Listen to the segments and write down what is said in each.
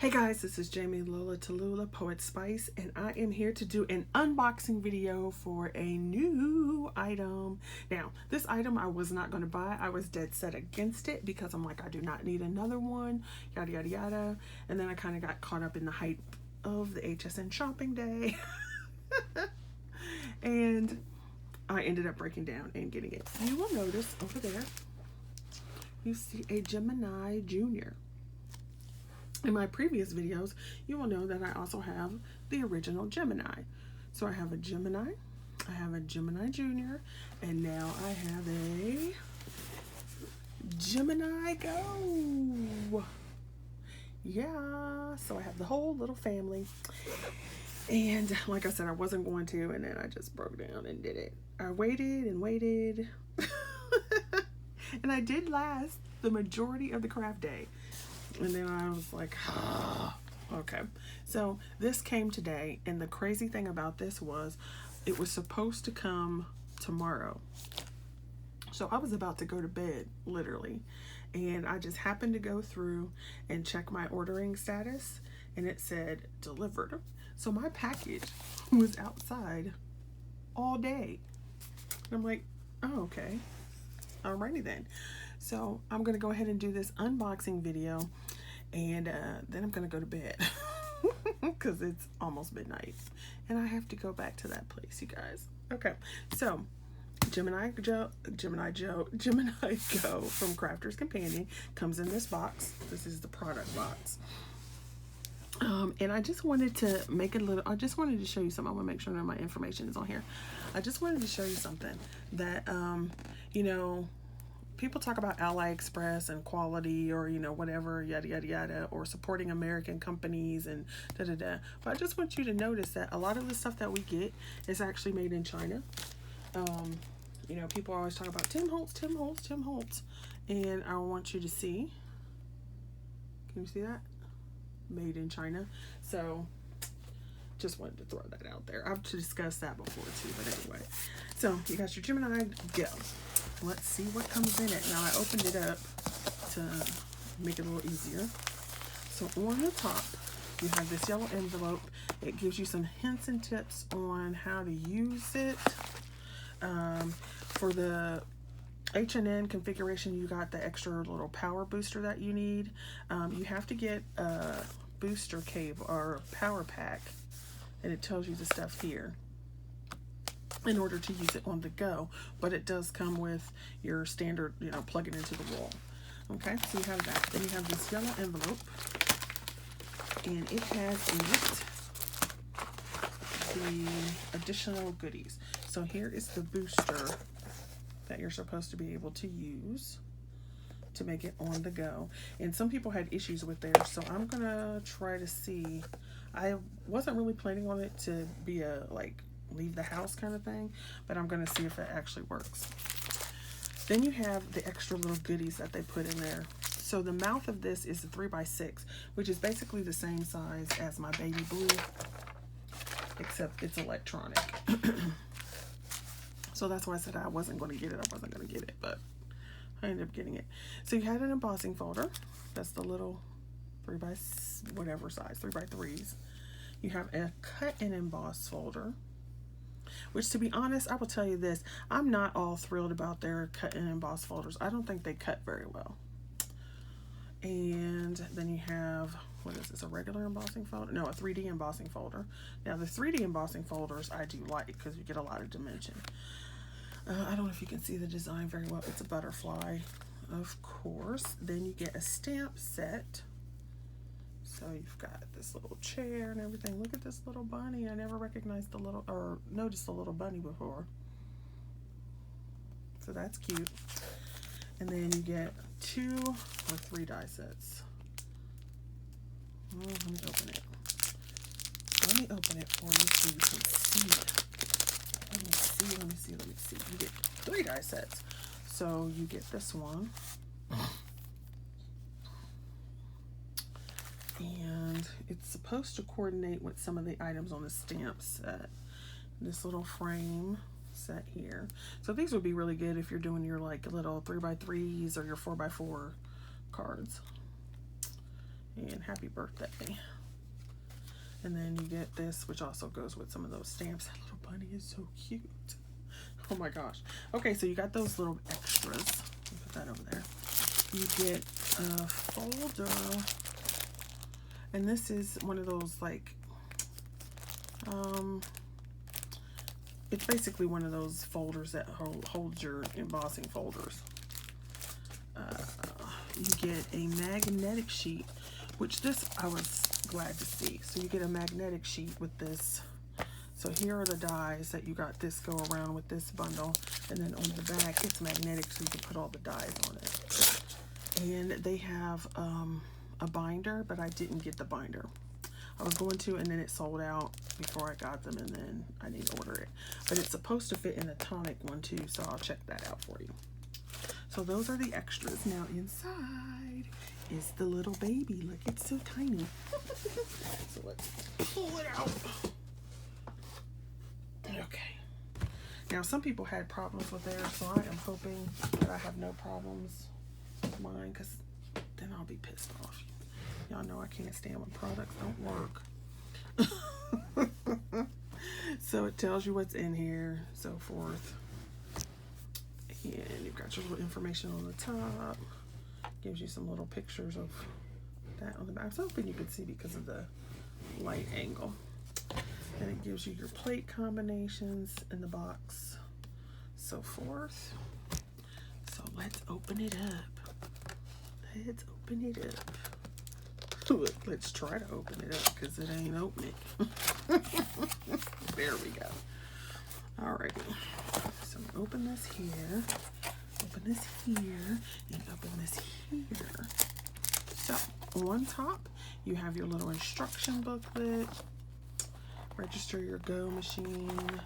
Hey guys, this is Jamie Lola Tallulah, Poet Spice, and I am here to do an unboxing video for a new item. Now, this item I was not going to buy. I was dead set against it because I'm like, I do not need another one, yada yada yada. And then I kind of got caught up in the hype of the HSN shopping day. And I ended up breaking down and getting it. You will notice over there, you see a Gemini Junior. In my previous videos, you will know that I also have the original Gemini. So I have a Gemini, I have a Gemini Junior, and now I have a Gemini Go. Yeah, so I have the whole little family. And like I said, I wasn't going to, and then I just broke down and did it. I waited and waited. And I did last the majority of the craft day. And then I was like, oh, okay. So this came today, and the crazy thing about this was it was supposed to come tomorrow. So I was about to go to bed, literally. And I just happened to go through and check my ordering status, and it said delivered. So my package was outside all day. And I'm like, oh, okay. Alrighty then. So I'm going to go ahead and do this unboxing video, and then I'm going to go to bed because it's almost midnight and I have to go back to that place, you guys. Okay, so Gemini Go from Crafter's Companion comes in this box. This is the product box. And I just wanted to make a little, I just wanted to show you something. I want to make sure that my information is on here. I just wanted to show you something that, you know, people talk about AliExpress and quality, or, you know, whatever, yada, yada, yada, or supporting American companies and da-da-da. But I just want you to notice that a lot of the stuff that we get is actually made in China. You know, people always talk about Tim Holtz, Tim Holtz, Tim Holtz. And I want you to see, can you see that? Made in China. So just wanted to throw that out there. I've discussed that before too, but anyway. So you got your Gemini Go. Let's see what comes in it. Now I opened it up to make it a little easier. So on the top, you have this yellow envelope. It gives you some hints and tips on how to use it. For the H&N configuration, you got the extra little power booster that you need. You have to get a booster cable or a power pack, and it tells you the stuff here in order to use it on the go, but it does come with your standard, you know, plug it into the wall. Okay, so you have that. Then you have this yellow envelope, and it has in it the additional goodies. So here is the booster that you're supposed to be able to use to make it on the go. And some people had issues with theirs, so I'm gonna try to see. I wasn't really planning on it to be a like leave the house kind of thing, but I'm gonna see if it actually works. Then you have the extra little goodies that they put in there. So the mouth of this is a 3x6, which is basically the same size as my baby blue, except it's electronic. So that's why I said I wasn't going to get it, but I ended up getting it. So you had an embossing folder. That's the little 3x whatever size, 3x3s. You have a cut and emboss folder, which, to be honest, I will tell you this, I'm not all thrilled about their cut and emboss folders. I don't think they cut very well. And then you have, what is this, a regular embossing folder? No, a 3D embossing folder. Now the 3D embossing folders I do like because you get a lot of dimension. I don't know if you can see the design very well. It's a butterfly, of course. Then you get a stamp set. So you've got this little chair and everything. Look at this little bunny. I never recognized the little, or noticed the little bunny before. So that's cute. And then you get 2 or 3 die sets. Oh, let me open it. Let me open it for you so you can see it. Let me see. You get 3 die sets. So you get this one. And it's supposed to coordinate with some of the items on the stamp set. This little frame set here. So these would be really good if you're doing your like little 3x3s or your 4x4 cards. And happy birthday. And then you get this, which also goes with some of those stamps. That little bunny is so cute. Oh my gosh. Okay, so you got those little extras. Put that over there. You get a folder. And this is one of those, like, it's basically one of those folders that holds your embossing folders. You get a magnetic sheet, which this I was glad to see. So you get a magnetic sheet with this. So here are the dies that you got. This go around with this bundle, and then on the back it's magnetic, so you can put all the dies on it. And they have a binder, but I didn't get the binder. I was going to, and then it sold out before I got them, and then I didn't order it. But it's supposed to fit in a tonic one too, so I'll check that out for you. So those are the extras. Now inside is the little baby. Look, it's so tiny. So let's pull it out. Okay. Now some people had problems with theirs, so I am hoping that I have no problems with mine, because then I'll be pissed off. Y'all know I can't stand when products don't work. So it tells you what's in here, so forth. And you've got your little information on the top. Gives you some little pictures of that on the back. I was hoping you could see because of the light angle. And it gives you your plate combinations in the box, so forth. So let's open it up. Let's open it up. Look, let's try to open it up because it ain't opening. There we go. Alrighty. So open this here, open this here, and open this here. So on top, you have your little instruction booklet, register your Go machine,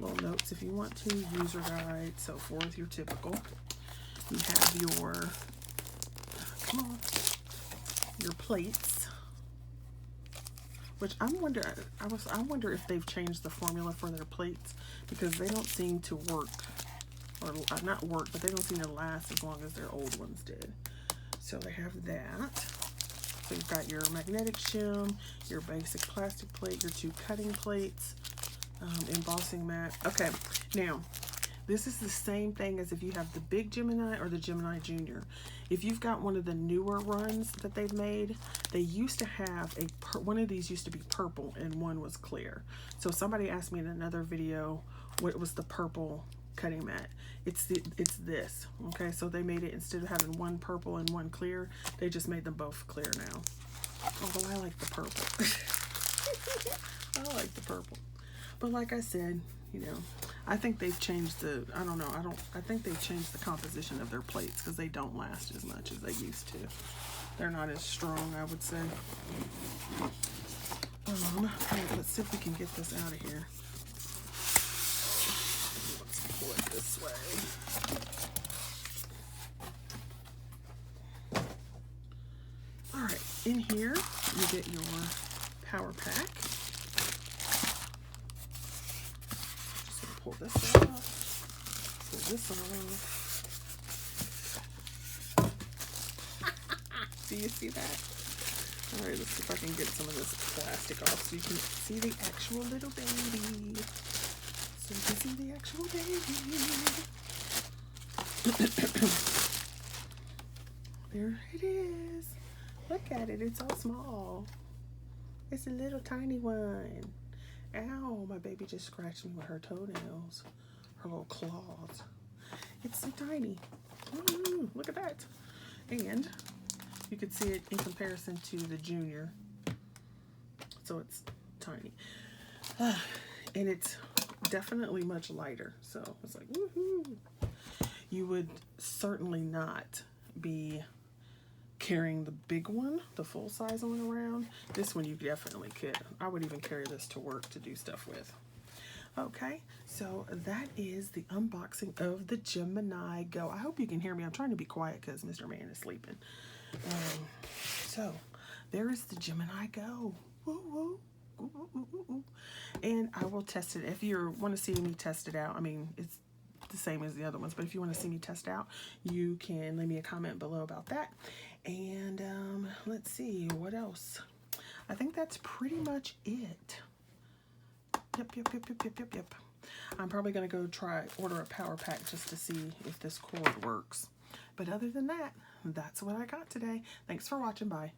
little notes if you want to, user guide, so forth, your typical. You have your, come on, your plates, which I wonder if they've changed the formula for their plates, because they don't seem to work, or not work, but they don't seem to last as long as their old ones did. So they have that. So you've got your magnetic shim, your basic plastic plate, your 2 cutting plates, embossing mat. Okay, now this is the same thing as if you have the big Gemini or the Gemini Junior. If you've got one of the newer runs that they've made, they used to have one of these used to be purple and one was clear. So somebody asked me in another video what was the purple cutting mat. It's this. Okay, so they made it, instead of having one purple and one clear, they just made them both clear now. Although I like the purple. I like the purple. But like I said, you know, I think they've changed the, I think they've changed the composition of their plates, because they don't last as much as they used to. They're not as strong, I would say. Alright, let's see if we can get this out of here. Let's pull it this way. Alright, in here you get your power pack. Pull this off. Pull this off. Do you see that? Alright, let's see if I can get some of this plastic off so you can see the actual little baby. So you can see the actual baby. There it is. Look at it. It's so small. It's a little tiny one. Ow, my baby just scratched me with her toenails, her little claws. It's so tiny. Ooh, look at that. And you can see it in comparison to the Junior. So it's tiny. And it's definitely much lighter. So it's like, woohoo. You would certainly not be carrying the big one, the full size one around. This one you definitely could. I would even carry this to work to do stuff with. Okay, so that is the unboxing of the Gemini Go. I hope you can hear me. I'm trying to be quiet because Mr. Man is sleeping. So there is the Gemini Go. Woo, woo. Ooh, ooh, ooh, ooh. And I will test it. If you want to see me test it out, I mean, it's the same as the other ones. But if you want to see me test out, you can leave me a comment below about that. And let's see, what else? I think that's pretty much it. Yep. I'm probably going to go order a power pack just to see if this cord works. But other than that, that's what I got today. Thanks for watching. Bye.